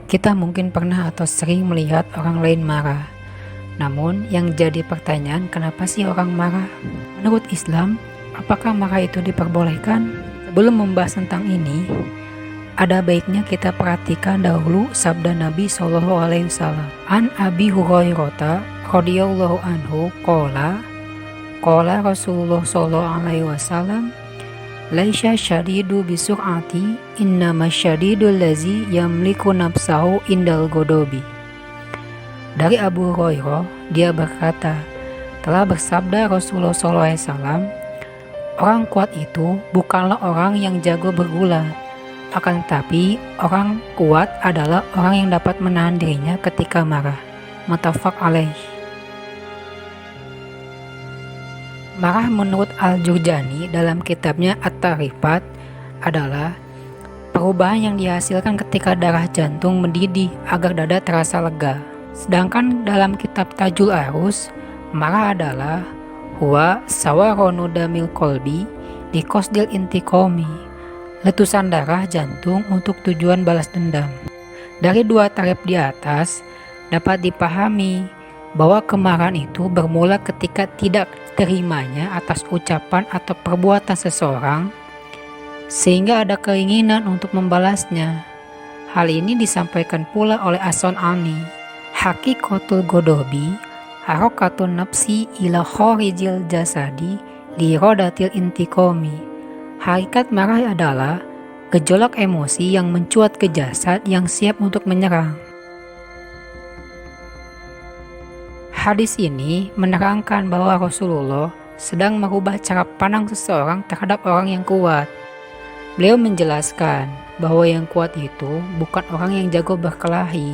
Kita mungkin pernah atau sering melihat orang lain marah. Namun yang jadi pertanyaan, kenapa sih orang marah? Menurut Islam, apakah marah itu diperbolehkan? Sebelum membahas tentang ini, ada baiknya kita perhatikan dahulu sabda Nabi SAW. An Abi Hurairah radhiyallahu anhu qala Rasulullah SAW, laisya syadidu bisur'ati, innama syadidul lazi yamliku nafsahu indal godobi. Dari Abu Hurairah, dia berkata, telah bersabda Rasulullah SAW, orang kuat itu bukanlah orang yang jago bergulat, akan tetapi orang kuat adalah orang yang dapat menahan dirinya ketika marah. Muttafaq alaih. Marah menurut Al-Jurjani dalam kitabnya At-Tarifat adalah perubahan yang dihasilkan ketika darah jantung mendidih agar dada terasa lega. Sedangkan dalam kitab Tajul Arus, marah adalah huwa sawaronu damil kolbi di kosdil intikomi, letusan darah jantung untuk tujuan balas dendam. Dari dua tarif di atas dapat dipahami bahwa kemarahan itu bermula ketika tidak terimanya atas ucapan atau perbuatan seseorang sehingga ada keinginan untuk membalasnya. Hal ini disampaikan pula oleh As-Sun'ani. Hakikatul godobi harokatun nafsi ila khorijil jasadi li rodatil intikomi. Hakikat marah adalah gejolak emosi yang mencuat ke jasad yang siap untuk menyerang. Hadis ini menerangkan bahwa Rasulullah sedang merubah cara pandang seseorang terhadap orang yang kuat. Beliau menjelaskan bahwa yang kuat itu bukan orang yang jago berkelahi,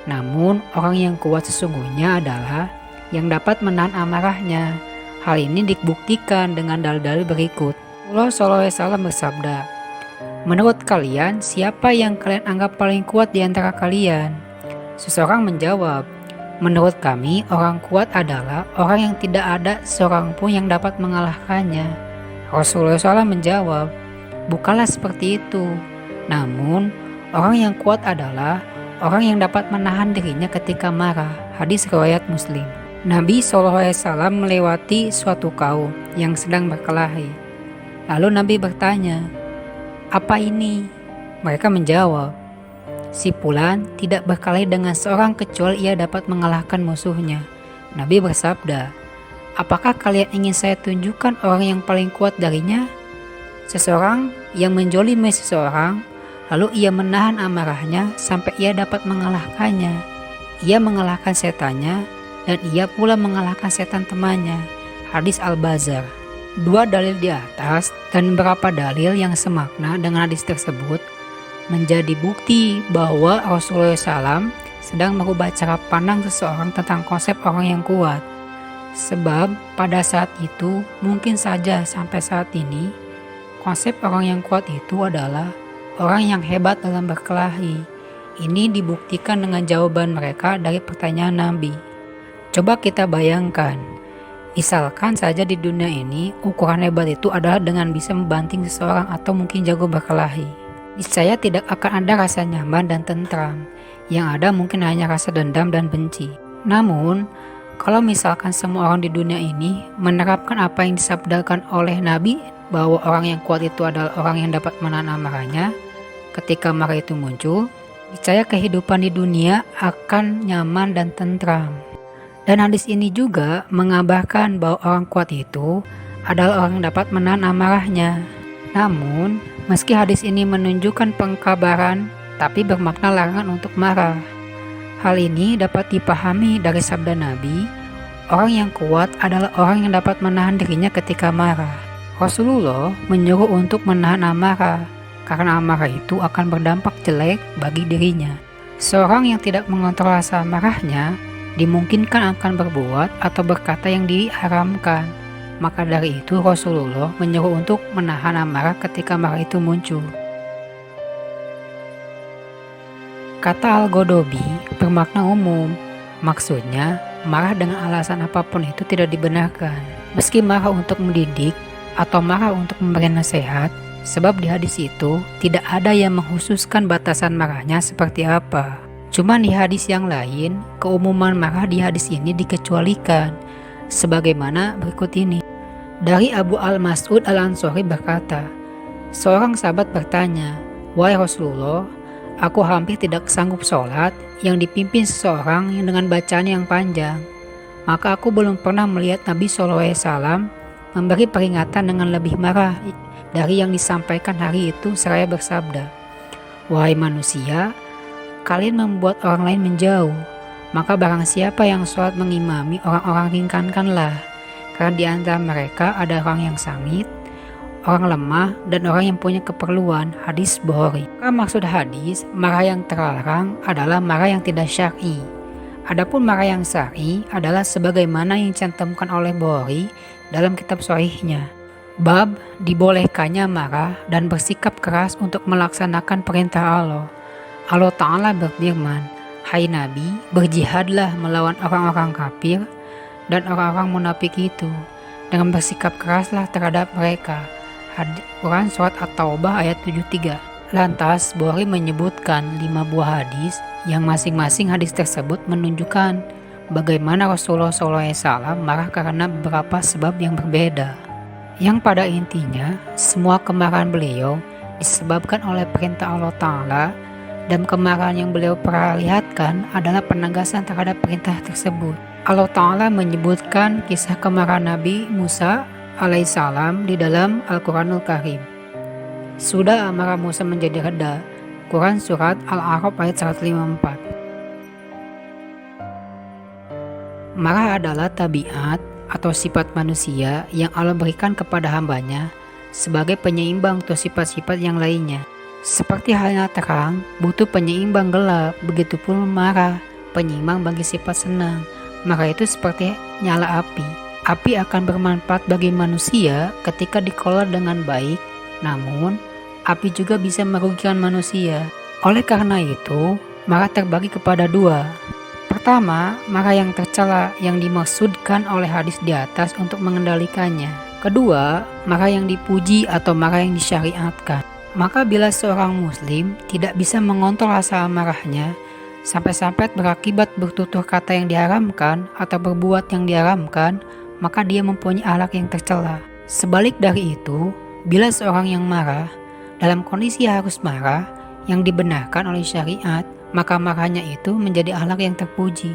namun orang yang kuat sesungguhnya adalah yang dapat menahan amarahnya. Hal ini dibuktikan dengan dalil-dalil berikut. Rasulullah SAW bersabda, menurut kalian siapa yang kalian anggap paling kuat di antara kalian? Seseorang menjawab, menurut kami, orang kuat adalah orang yang tidak ada seorang pun yang dapat mengalahkannya. Rasulullah SAW menjawab, bukanlah seperti itu. Namun, orang yang kuat adalah orang yang dapat menahan dirinya ketika marah. Hadis riwayat Muslim. Nabi SAW melewati suatu kaum yang sedang berkelahi. Lalu Nabi bertanya, apa ini? Mereka menjawab, si Fulan tidak berkelahi dengan seorang kecuali ia dapat mengalahkan musuhnya. Nabi bersabda, apakah kalian ingin saya tunjukkan orang yang paling kuat darinya? Seseorang yang menjolimi seseorang, lalu ia menahan amarahnya sampai ia dapat mengalahkannya. Ia mengalahkan setannya dan ia pula mengalahkan setan temannya. Hadis Al-Bazar. Dua dalil di atas dan beberapa dalil yang semakna dengan hadis tersebut menjadi bukti bahwa Rasulullah SAW sedang merubah cara pandang seseorang tentang konsep orang yang kuat. Sebab pada saat itu mungkin saja sampai saat ini konsep orang yang kuat itu adalah orang yang hebat dalam berkelahi. Ini dibuktikan dengan jawaban mereka dari pertanyaan Nabi. Coba kita bayangkan, misalkan saja di dunia ini ukuran hebat itu adalah dengan bisa membanting seseorang atau mungkin jago berkelahi. Niscaya tidak akan ada rasa nyaman dan tentram. Yang ada mungkin hanya rasa dendam dan benci. Namun, kalau misalkan semua orang di dunia ini menerapkan apa yang disabdakan oleh Nabi, bahwa orang yang kuat itu adalah orang yang dapat menahan amarahnya ketika marah itu muncul, niscaya kehidupan di dunia akan nyaman dan tentram. Dan hadis ini juga mengabarkan bahwa orang kuat itu adalah orang yang dapat menahan amarahnya. Namun, meski hadis ini menunjukkan pengkabaran, tapi bermakna larangan untuk marah. Hal ini dapat dipahami dari sabda Nabi, orang yang kuat adalah orang yang dapat menahan dirinya ketika marah. Rasulullah menyuruh untuk menahan amarah, karena amarah itu akan berdampak jelek bagi dirinya. Seorang yang tidak mengontrol rasa marahnya, dimungkinkan akan berbuat atau berkata yang diharamkan. Maka dari itu Rasulullah menyuruh untuk menahan amarah ketika marah itu muncul. Kata Al-Godobi bermakna umum, maksudnya marah dengan alasan apapun itu tidak dibenarkan. Meski marah untuk mendidik, atau marah untuk memberi nasihat, sebab di hadis itu tidak ada yang mengkhususkan batasan marahnya seperti apa. Cuman di hadis yang lain, keumuman marah di hadis ini dikecualikan, sebagaimana berikut ini. Dari Abu Al-Mas'ud Al-Ansori berkata, seorang sahabat bertanya, "Wahai Rasulullah, aku hampir tidak sanggup sholat yang dipimpin seseorang yang dengan bacaan yang panjang. Maka aku belum pernah melihat Nabi SAW memberi peringatan dengan lebih marah dari yang disampaikan hari itu seraya bersabda, wahai manusia, kalian membuat orang lain menjauh. Maka barang siapa yang sholat mengimami orang-orang ringkankanlah, karena di antara mereka ada orang yang sangit, orang lemah, dan orang yang punya keperluan." Hadis Bukhari. Maksud hadis, marah yang terlarang adalah marah yang tidak syar'i. Adapun marah yang syar'i adalah sebagaimana yang dicantumkan oleh Bukhari dalam kitab Shahihnya. Bab dibolehkannya marah dan bersikap keras untuk melaksanakan perintah Allah. Allah Ta'ala berfirman, "Hai Nabi, berjihadlah melawan orang-orang kafir dan orang-orang munafik itu, dengan bersikap keraslah terhadap mereka." Quran Surat At-Taubah ayat 73. Lantas Bukhari menyebutkan 5 buah hadis yang masing-masing hadis tersebut menunjukkan bagaimana Rasulullah SAW marah karena beberapa sebab yang berbeda. Yang pada intinya, semua kemarahan beliau disebabkan oleh perintah Allah Ta'ala, dan kemarahan yang beliau perlihatkan adalah penegasan terhadap perintah tersebut. Allah Ta'ala menyebutkan kisah kemarahan Nabi Musa alaihissalam di dalam Al-Quranul Karim. Sudah amarah Musa menjadi reda. Quran Surat Al-A'raf ayat 154. Marah adalah tabiat atau sifat manusia yang Allah berikan kepada hambanya sebagai penyeimbang untuk sifat-sifat yang lainnya. Seperti halnya terang butuh penyeimbang gelap, begitu pun marah penyeimbang bagi sifat senang. Marah itu seperti nyala api. Api akan bermanfaat bagi manusia ketika dikelola dengan baik, namun api juga bisa merugikan manusia. Oleh karena itu, marah terbagi kepada 2. Pertama, marah yang tercela yang dimaksudkan oleh hadis di atas untuk mengendalikannya. Kedua, marah yang dipuji atau marah yang disyariatkan. Maka bila seorang muslim tidak bisa mengontrol rasa amarahnya, sampai-sampai berakibat bertutur kata yang diharamkan atau berbuat yang diharamkan, maka dia mempunyai akhlak yang tercela. Sebalik dari itu, bila seorang yang marah dalam kondisi harus marah yang dibenarkan oleh syariat, maka marahnya itu menjadi akhlak yang terpuji.